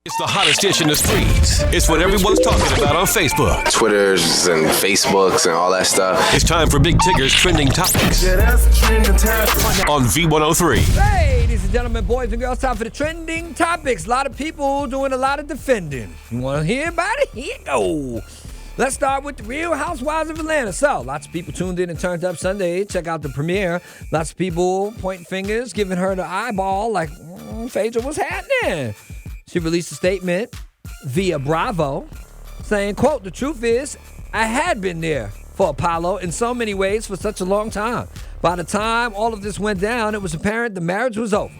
It's the hottest dish in the streets. It's what everyone's talking about on Facebook, Twitters and Facebooks and all that stuff. It's time for Big Tigger's Trending Topics on V103. Hey, ladies and gentlemen, boys and girls, time for the Trending Topics. A lot of people doing a lot of defending. You want to hear about it? Here you go. Let's start with the Real Housewives of Atlanta. So, lots of people tuned in and turned up Sunday. Check out the premiere. Lots of people pointing fingers, giving her the eyeball like, Phaedra, what's happening? She released a statement via Bravo saying, quote, "The truth is, I had been there for Apollo in so many ways for such a long time. By the time all of this went down, it was apparent the marriage was over,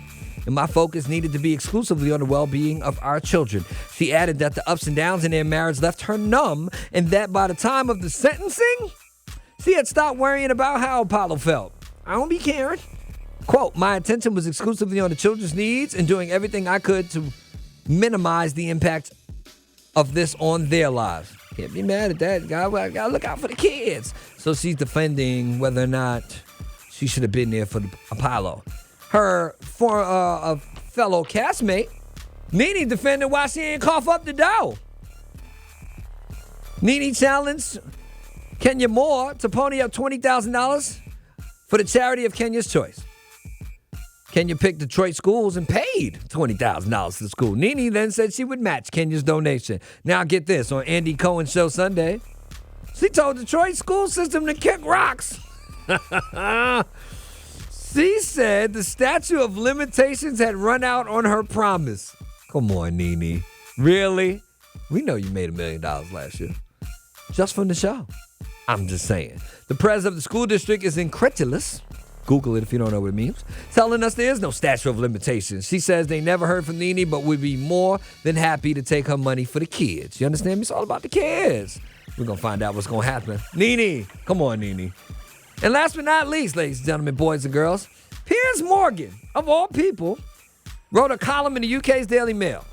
and my focus needed to be exclusively on the well-being of our children." She added that the ups and downs in their marriage left her numb, and that by the time of the sentencing, she had stopped worrying about how Apollo felt. "I don't be caring." Quote, "My attention was exclusively on the children's needs and doing everything I could to minimize the impact of this on their lives." Can't be mad at that. Gotta look out for the kids. So she's defending whether or not she should have been there for the Apollo. Her fellow castmate, NeNe, defended why she ain't cough up the dough. NeNe challenged Kenya Moore to pony up $20,000 for the charity of Kenya's choice. Kenya picked Detroit schools and paid $20,000 to the school. NeNe then said she would match Kenya's donation. Now get this, on Andy Cohen's show Sunday, she told Detroit school system to kick rocks. She said the statute of limitations had run out on her promise. Come on, NeNe. Really? We know you made $1 million last year. Just from the show. I'm just saying. The president of the school district is incredulous. Google it if you don't know what it means. Telling us there is no statute of limitations. She says they never heard from NeNe, but would be more than happy to take her money for the kids. You understand me? It's all about the kids. We're going to find out what's going to happen. NeNe. Come on, NeNe. And last but not least, ladies and gentlemen, boys and girls, Piers Morgan, of all people, wrote a column in the UK's Daily Mail.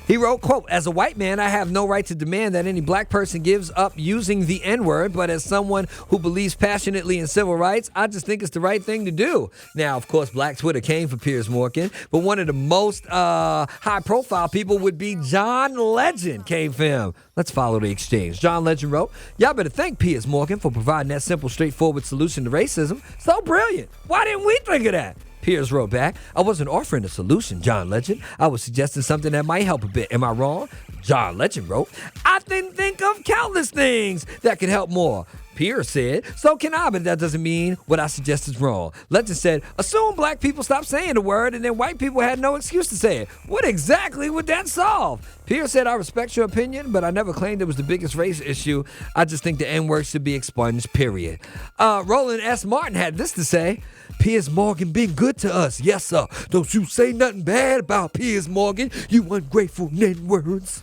He wrote, quote, "As a white man, I have no right to demand that any black person gives up using the N-word, but as someone who believes passionately in civil rights, I just think it's the right thing to do." Now, of course, Black Twitter came for Piers Morgan, but one of the most high-profile people would be John Legend came for him. Let's follow the exchange. John Legend wrote, "Y'all better thank Piers Morgan for providing that simple, straightforward solution to racism. So brilliant. Why didn't we think of that?" Piers wrote back, "I wasn't offering a solution, John Legend. I was suggesting something that might help a bit. Am I wrong?" John Legend wrote, "I didn't think of countless things that could help more." Piers said, "So can I, but that doesn't mean what I suggest is wrong." Legend said, "Assume black people stopped saying the word and then white people had no excuse to say it. What exactly would that solve?" Piers said, "I respect your opinion, but I never claimed it was the biggest race issue. I just think the N-word should be expunged, period." Roland S. Martin had this to say, "Piers Morgan been good to us. Yes, sir. Don't you say nothing bad about Piers Morgan, you ungrateful N-words."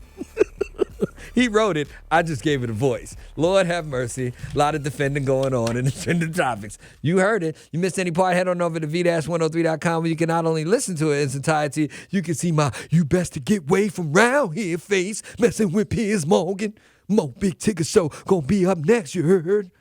He wrote it. I just gave it a voice. Lord have mercy. A lot of defending going on in the Trending Topics. You heard it. You missed any part, head on over to v-103.com where you can not only listen to it in its entirety, you can see my "you best to get way from round here" face messing with Piers Morgan. Mo Big Tigger Show gonna be up next, you heard?